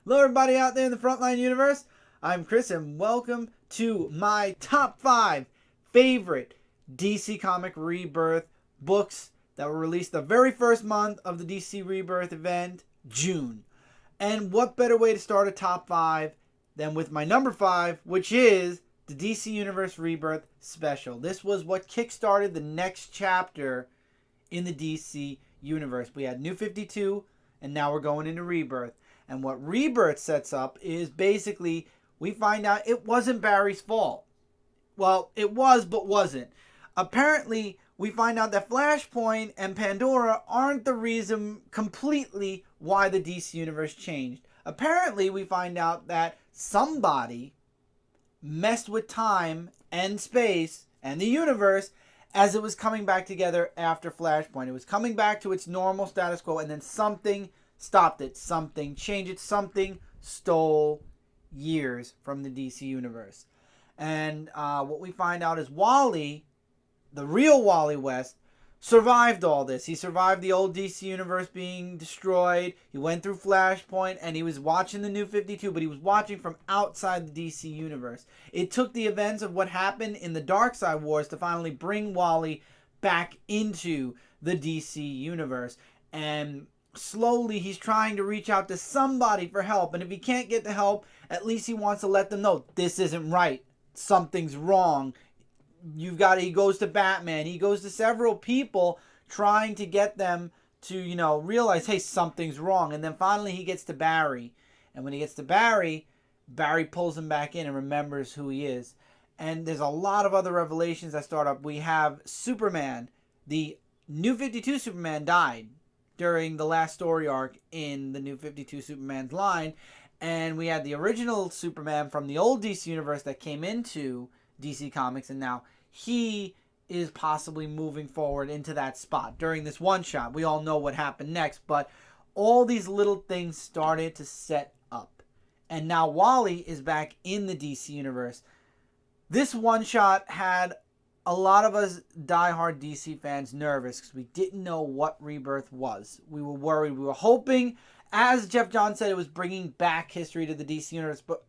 Hello, everybody out there in the Frontline universe. I'm Chris, and welcome to my top 5 favorite DC Comic Rebirth books that were released the very first month of the DC Rebirth event, June. And what better way to start a top 5 than with my number 5, which is the DC Universe Rebirth special. This was what kickstarted the next chapter in the DC Universe. We had New 52, and now we're going into Rebirth. And what Rebirth sets up is basically we find out it wasn't Barry's fault. Well, it was, but wasn't. Apparently, we find out that Flashpoint and Pandora aren't the reason completely why the DC Universe changed. Apparently, we find out that somebody messed with time and space and the universe as it was coming back together after Flashpoint. It was coming back to its normal status quo, and then something stopped it. Something changed it. Something stole years from the DC Universe. And what we find out is Wally, the real Wally West, survived all this. He survived the old DC Universe being destroyed. He went through Flashpoint, and he was watching the New 52, but he was watching from outside the DC Universe. It took the events of what happened in the Darkseid Wars to finally bring Wally back into the DC Universe. And slowly he's trying to reach out to somebody for help, and if he can't get the help, at least he wants to let them know this isn't right, something's wrong. He goes to Batman, he goes to several people trying to get them to realize, hey, something's wrong. And then finally he gets to Barry, and when he gets to Barry pulls him back in and remembers who he is. And there's a lot of other revelations that start up. We have Superman. The New 52 Superman died during the last story arc in the New 52 Superman's line. And we had the original Superman from the old DC Universe that came into DC Comics, and now he is possibly moving forward into that spot during this one shot. We all know what happened next, but all these little things started to set up. And now Wally is back in the DC Universe. This one shot had a lot of us diehard DC fans nervous because we didn't know what Rebirth was. We were worried. We were hoping, as Jeff Johns said, it was bringing back history to the DC Universe, but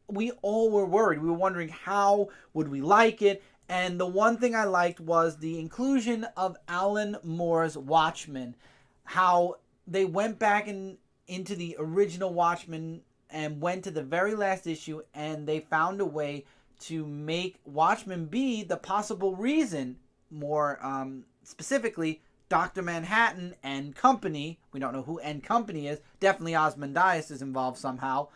we all were worried. We were wondering how would we like it. And the one thing I liked was the inclusion of Alan Moore's Watchmen. How they went back into the original Watchmen and went to the very last issue, and they found a way to make Watchmen be the possible reason, more specifically, Dr. Manhattan and company, we don't know who and company is, definitely Ozymandias is involved somehow,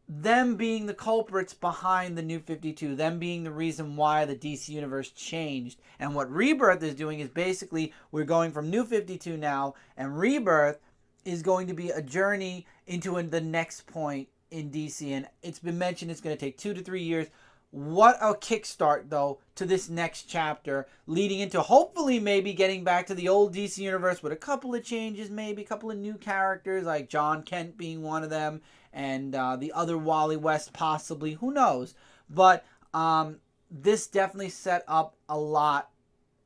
them being the culprits behind the New 52, them being the reason why the DC Universe changed. And what Rebirth is doing is basically we're going from New 52 now, and Rebirth is going to be a journey into the next point in DC. And it's been mentioned it's going to take 2 to 3 years. What a kickstart, though, to this next chapter, leading into hopefully maybe getting back to the old DC Universe with a couple of changes, maybe a couple of new characters, like John Kent being one of them, and the other Wally West possibly. Who knows? But this definitely set up a lot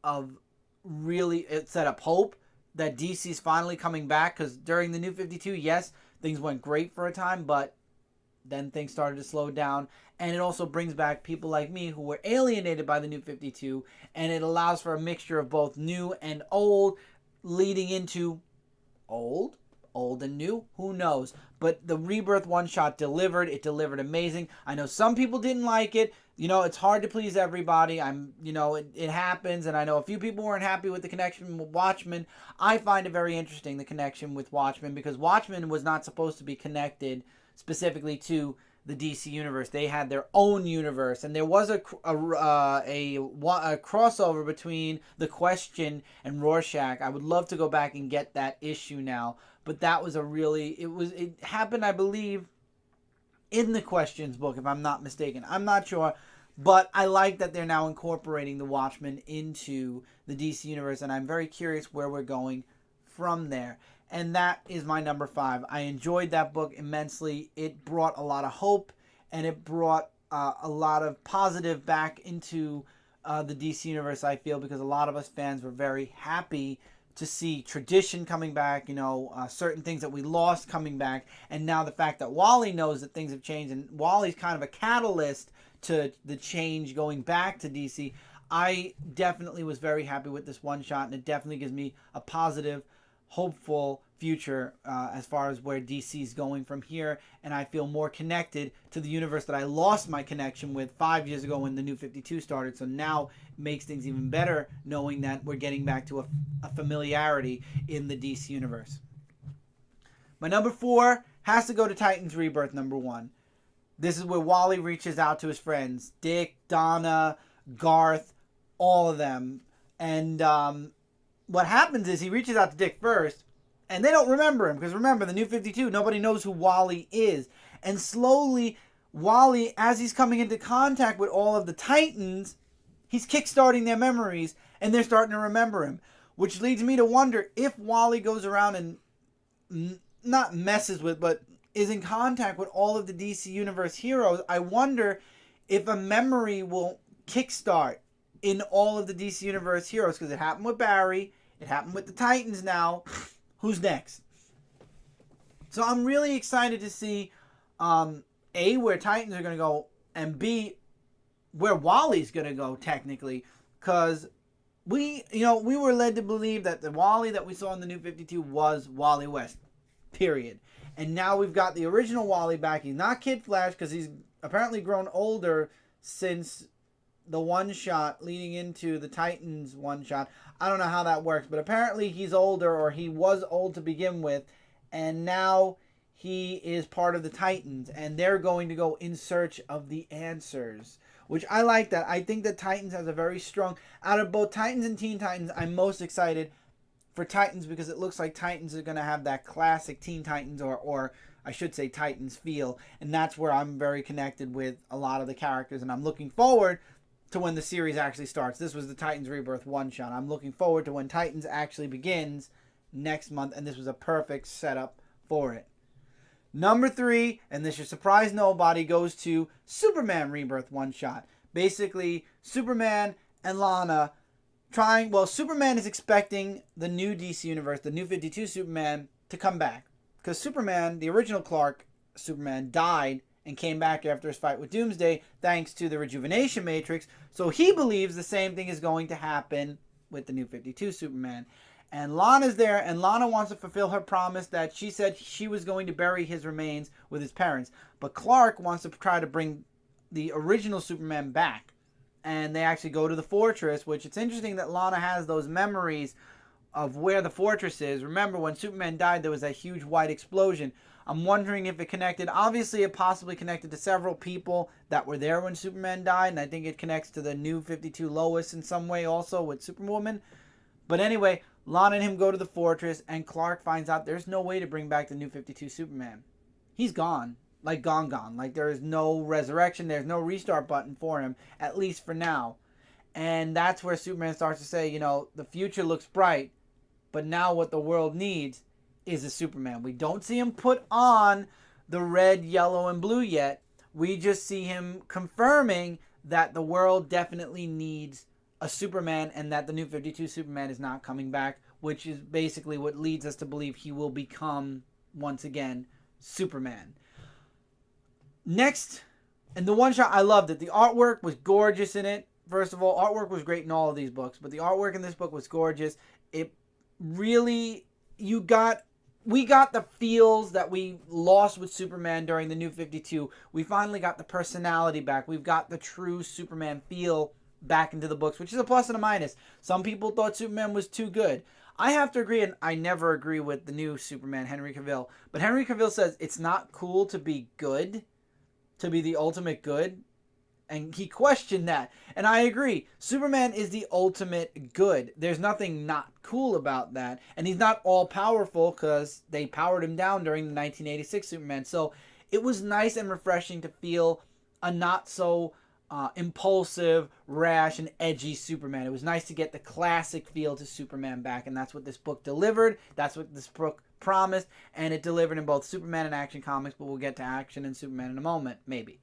of it set up hope that DC's finally coming back, because during the New 52, yes, things went great for a time, but then things started to slow down. And it also brings back people like me who were alienated by the New 52, and it allows for a mixture of both new and old, leading into old and new, who knows. But the Rebirth one-shot delivered. It delivered amazing. I know some people didn't like it. It's hard to please everybody. It happens, and I know a few people weren't happy with the connection with Watchmen. I find it very interesting, the connection with Watchmen, because Watchmen was not supposed to be connected specifically to the DC Universe. They had their own universe, and there was a crossover between The Question and Rorschach. I would love to go back and get that issue now, but that was it happened, I believe, in The Question's book, if I'm not mistaken. I'm not sure, but I like that they're now incorporating the Watchmen into the DC Universe, and I'm very curious where we're going from there. And that is my number 5. I enjoyed that book immensely. It brought a lot of hope, and it brought a lot of positive back into the DC Universe, I feel, because a lot of us fans were very happy to see tradition coming back, certain things that we lost coming back. And now the fact that Wally knows that things have changed, and Wally's kind of a catalyst to the change going back to DC. I definitely was very happy with this one shot, and it definitely gives me a positive, hopeful future as far as where DC is going from here. And I feel more connected to the universe that I lost my connection with 5 years ago when the New 52 started. So now it makes things even better knowing that we're getting back to a familiarity in the DC universe. My number 4 has to go to Titans Rebirth #1. This is where Wally reaches out to his friends, Dick, Donna, Garth, all of them. And what happens is he reaches out to Dick first, and they don't remember him. Because remember, the New 52, nobody knows who Wally is. And slowly, Wally, as he's coming into contact with all of the Titans, he's kickstarting their memories, and they're starting to remember him. Which leads me to wonder if Wally goes around and not messes with, but is in contact with all of the DC Universe heroes. I wonder if a memory will kickstart in all of the DC Universe heroes, because it happened with Barry, it happened with the Titans now. Who's next? So I'm really excited to see A, where Titans are going to go, and B, where Wally's going to go technically, because we were led to believe that the Wally that we saw in the New 52 was Wally West, period. And now we've got the original Wally back. He's not Kid Flash, because he's apparently grown older since the one-shot leading into the Titans one-shot. I don't know how that works, but apparently he's older, or he was old to begin with, and now he is part of the Titans, and they're going to go in search of the answers, which I like that. I think that Titans has a very strong... Out of both Titans and Teen Titans, I'm most excited for Titans, because it looks like Titans are going to have that classic Teen Titans, or I should say Titans feel, and that's where I'm very connected with a lot of the characters, and I'm looking forward to when the series actually starts. This was the Titans Rebirth one-shot. I'm looking forward to when Titans actually begins next month, and this was a perfect setup for it. Number 3, and this should surprise nobody, goes to Superman Rebirth one-shot. Basically, Superman and Lana Superman is expecting the new DC Universe, the New 52 Superman, to come back. Because Superman, the original Clark Superman, died and came back after his fight with Doomsday thanks to the Rejuvenation Matrix. So he believes the same thing is going to happen with the New 52 Superman. And Lana's there, and Lana wants to fulfill her promise that she said she was going to bury his remains with his parents. But Clark wants to try to bring the original Superman back. And they actually go to the fortress, which it's interesting that Lana has those memories of where the fortress is. Remember, when Superman died, there was that huge white explosion. I'm wondering if it connected. Obviously, it possibly connected to several people that were there when Superman died. And I think it connects to the New 52 Lois in some way also with Superwoman. But anyway, Lana and him go to the fortress, and Clark finds out there's no way to bring back the New 52 Superman. He's gone. Like gone. Like there is no resurrection. There's no restart button for him, at least for now. And that's where Superman starts to say, the future looks bright, but now what the world needs is a Superman. We don't see him put on the red, yellow, and blue yet. We just see him confirming that the world definitely needs a Superman, and that the New 52 Superman is not coming back, which is basically what leads us to believe he will become, once again, Superman. Next, and the one shot, I loved it. The artwork was gorgeous in it. First of all, artwork was great in all of these books, but the artwork in this book was gorgeous. It really, we got the feels that we lost with Superman during the New 52. We finally got the personality back. We've got the true Superman feel back into the books, which is a plus and a minus. Some people thought Superman was too good. I have to agree, and I never agree with the new Superman, Henry Cavill. But Henry Cavill says it's not cool to be good, to be the ultimate good. And he questioned that. And I agree. Superman is the ultimate good. There's nothing not cool about that. And he's not all-powerful because they powered him down during the 1986 Superman. So it was nice and refreshing to feel a not-so impulsive, rash, and edgy Superman. It was nice to get the classic feel to Superman back. And that's what this book delivered. That's what this book promised. And it delivered in both Superman and Action Comics. But we'll get to Action and Superman in a moment, maybe.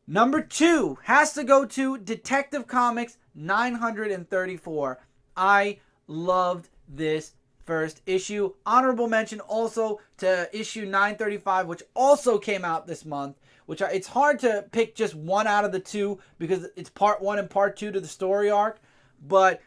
Number 2 has to go to Detective Comics 934. I loved this first issue. Honorable mention also to issue 935, which also came out this month. It's hard to pick just one out of the two because it's part 1 and part 2 to the story arc. But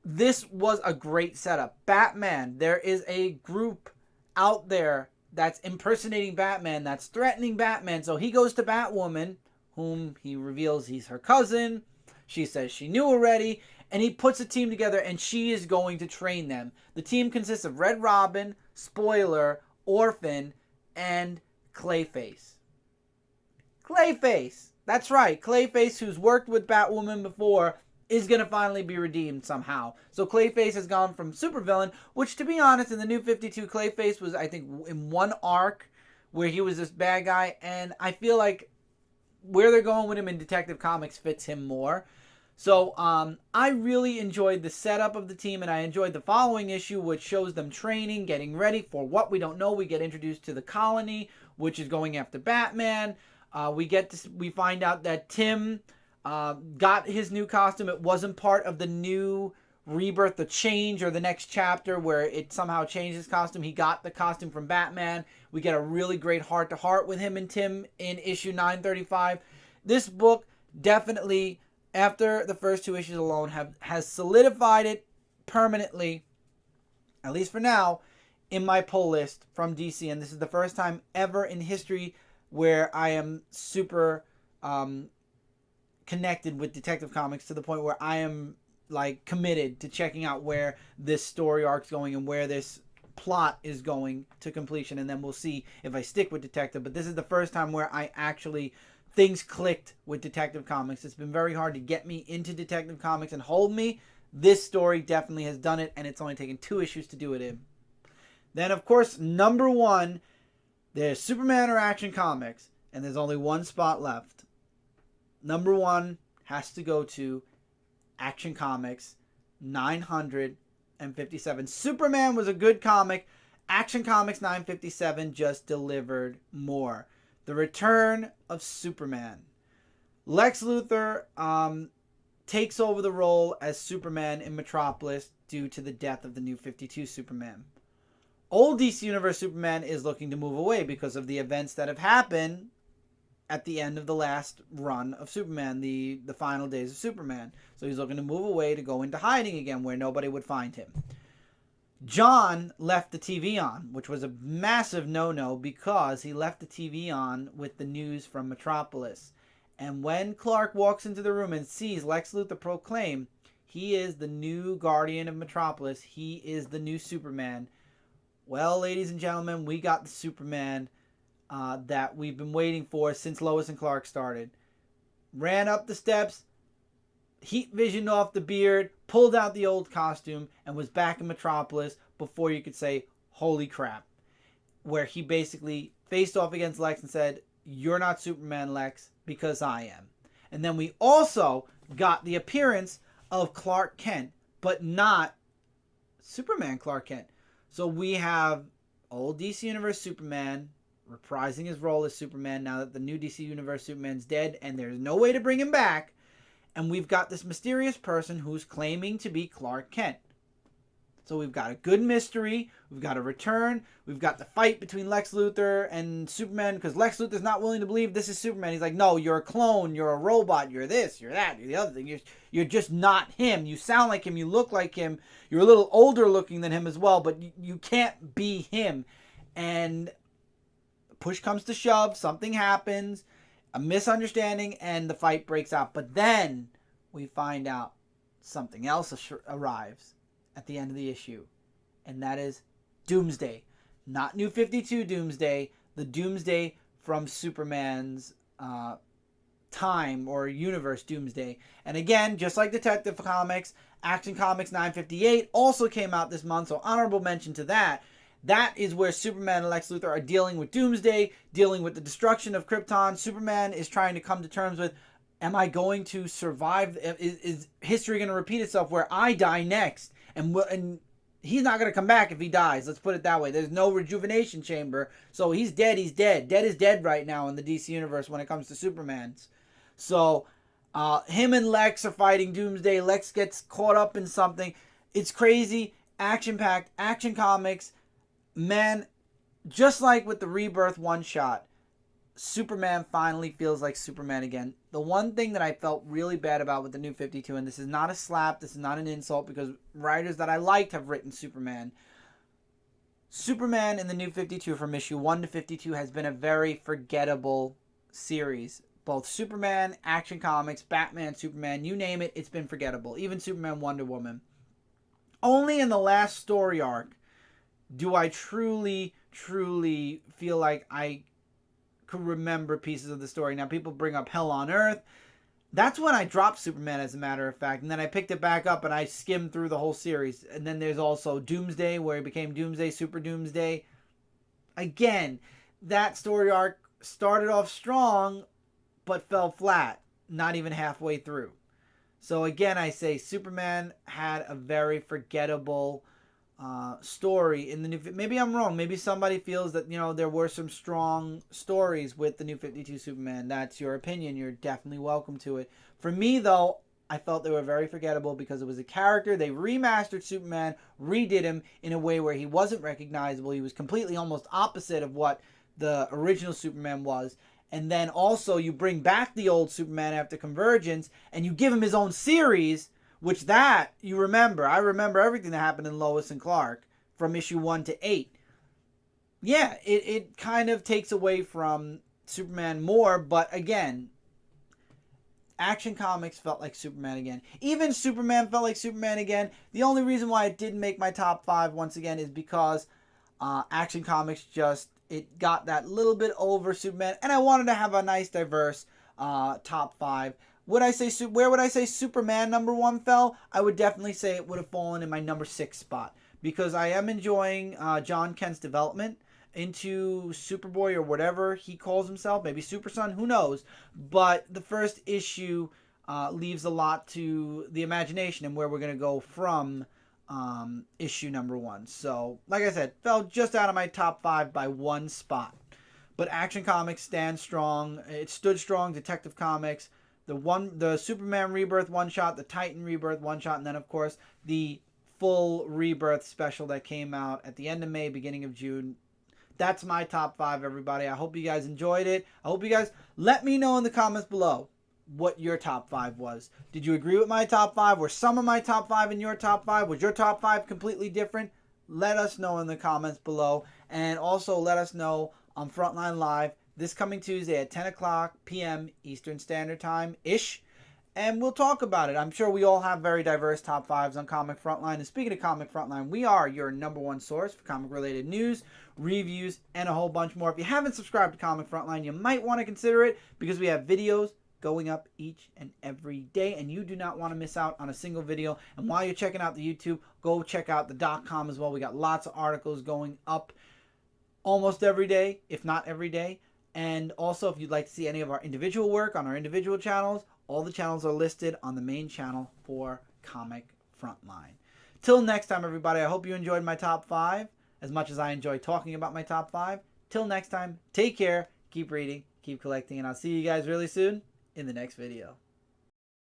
this was a great setup. Batman, there is a group out there that's impersonating Batman, that's threatening Batman. So he goes to Batwoman, whom he reveals he's her cousin. She says she knew already. And he puts a team together, and she is going to train them. The team consists of Red Robin, Spoiler, Orphan, and Clayface. Clayface! That's right, Clayface, who's worked with Batwoman before, is going to finally be redeemed somehow. So Clayface has gone from supervillain, which, to be honest, in the New 52, Clayface was, I think, in one arc where he was this bad guy, and I feel like where they're going with him in Detective Comics fits him more. So I really enjoyed the setup of the team, and I enjoyed the following issue, which shows them training, getting ready for what we don't know. We get introduced to the colony, which is going after Batman. We find out that Tim got his new costume. It wasn't part of the new Rebirth, the change, or the next chapter where it somehow changed his costume. He got the costume from Batman. We get a really great heart-to-heart with him and Tim in issue 935. This book definitely, after the first 2 issues alone, has solidified it permanently, at least for now, in my pull list from DC. And this is the first time ever in history where I am super connected with Detective Comics to the point where I am like committed to checking out where this story arc's going and where this plot is going to completion. And then we'll see if I stick with Detective. But this is the first time where I actually... things clicked with Detective Comics. It's been very hard to get me into Detective Comics and hold me. This story definitely has done it, and it's only taken 2 issues to do it in. Then, of course, number 1, there's Superman or Action Comics, and there's only one spot left. Number 1 has to go to Action Comics 957. Superman was a good comic. Action Comics 957 just delivered more. The return of Superman. Lex Luthor takes over the role as Superman in Metropolis due to the death of the New 52 Superman. Old DC Universe Superman is looking to move away because of the events that have happened at the end of the last run of Superman, the final days of Superman. So he's looking to move away to go into hiding again where nobody would find him. John left the TV on, which was a massive no-no because he left the TV on with the news from Metropolis. And when Clark walks into the room and sees Lex Luthor proclaim he is the new Guardian of Metropolis, he is the new Superman. Well, ladies and gentlemen, we got the Superman that we've been waiting for since Lois and Clark started. Ran up the steps, heat visioned off the beard, pulled out the old costume, and was back in Metropolis before you could say, holy crap. Where he basically faced off against Lex and said, you're not Superman, Lex, because I am. And then we also got the appearance of Clark Kent, but not Superman Clark Kent. So we have old DC Universe Superman reprising his role as Superman now that the new DC Universe Superman's dead and there's no way to bring him back. And we've got this mysterious person who's claiming to be Clark Kent. So we've got a good mystery. We've got a return. We've got the fight between Lex Luthor and Superman because Lex Luthor's not willing to believe this is Superman. He's like, no, you're a clone. You're a robot. You're this. You're that. You're the other thing. You're just not him. You sound like him. You look like him. You're a little older looking than him as well, but you can't be him. And push comes to shove. Something happens. A misunderstanding, and the fight breaks out. But then we find out something else arrives at the end of the issue, and that is Doomsday. Not New 52 Doomsday, the Doomsday from Superman's time or universe Doomsday. And again, just like Detective Comics, Action Comics 958 also came out this month, so honorable mention to that. That is where Superman and Lex Luthor are dealing with Doomsday, dealing with the destruction of Krypton. Superman is trying to come to terms with, am I going to survive? Is history going to repeat itself where I die next? And he's not going to come back if he dies. Let's put it that way. There's no rejuvenation chamber. So he's dead. He's dead. Dead is dead right now in the DC Universe when it comes to Superman's. So him and Lex are fighting Doomsday. Lex gets caught up in something. It's crazy. action-packed, action comics. Man, just like with the Rebirth one-shot, Superman finally feels like Superman again. The one thing that I felt really bad about with the New 52, and this is not a slap, this is not an insult, because writers that I liked have written Superman. Superman in the New 52 from issue 1 to 52 has been a very forgettable series. Both Superman, Action Comics, Batman, Superman, you name it, it's been forgettable. Even Superman, Wonder Woman. Only in the last story arc do I truly feel like I could remember pieces of the story. Now, people bring up Hell on Earth. That's when I dropped Superman, as a matter of fact. And then I picked it back up and I skimmed through the whole series. And then there's also Doomsday, where he became Doomsday, Super Doomsday. Again, that story arc started off strong, but fell flat, not even halfway through. So again, I say Superman had a very forgettable story in the new. Maybe I'm wrong. Maybe somebody feels that, you know, there were some strong stories with the New 52 Superman. That's your opinion. You're definitely welcome to it. For me, though, I felt they were very forgettable because it was a character. They remastered Superman, redid him in a way where he wasn't recognizable. He was completely almost opposite of what the original Superman was. And then also you bring back the old Superman after Convergence and you give him his own series, which that you remember. I remember everything that happened in Lois and Clark from issue 1 to 8. Yeah, it kind of takes away from Superman more, but again, Action Comics felt like Superman again. Even Superman felt like Superman again. The only reason why it didn't make my top 5 once again is because Action Comics just, it got that little bit over Superman, and I wanted to have a nice diverse top 5. Would I say, where would I say Superman number 1 fell? I would definitely say it would have fallen in my number 6 spot, because I am enjoying John Kent's development into Superboy, or whatever he calls himself, maybe Super Son, who knows. But the first issue leaves a lot to the imagination and where we're going to go from issue number 1. So, like I said, fell just out of my top 5 by 1 spot. But Action Comics stands strong. It stood strong. Detective Comics, the Superman Rebirth one-shot, the Titan Rebirth one-shot, and then, of course, the full Rebirth special that came out at the end of May, beginning of June. That's my top 5, everybody. I hope you guys enjoyed it. I hope you guys let me know in the comments below what your top 5 was. Did you agree with my top 5? Were some of my top 5 in your top 5? Was your top 5 completely different? Let us know in the comments below. And also let us know on Frontline Live this coming Tuesday at 10 o'clock p.m. Eastern Standard Time-ish. And we'll talk about it. I'm sure we all have very diverse top 5s on Comic Frontline. And speaking of Comic Frontline, we are your number 1 source for comic-related news, reviews, and a whole bunch more. If you haven't subscribed to Comic Frontline, you might want to consider it, because we have videos going up each and every day, and you do not want to miss out on a single video. And while you're checking out the YouTube, go check out the .com as well. We got lots of articles going up almost every day, if not every day. And also, if you'd like to see any of our individual work on our individual channels, all the channels are listed on the main channel for Comic Frontline. Till next time, everybody, I hope you enjoyed my top 5 as much as I enjoy talking about my top 5. Till next time, take care, keep reading, keep collecting, and I'll see you guys really soon in the next video.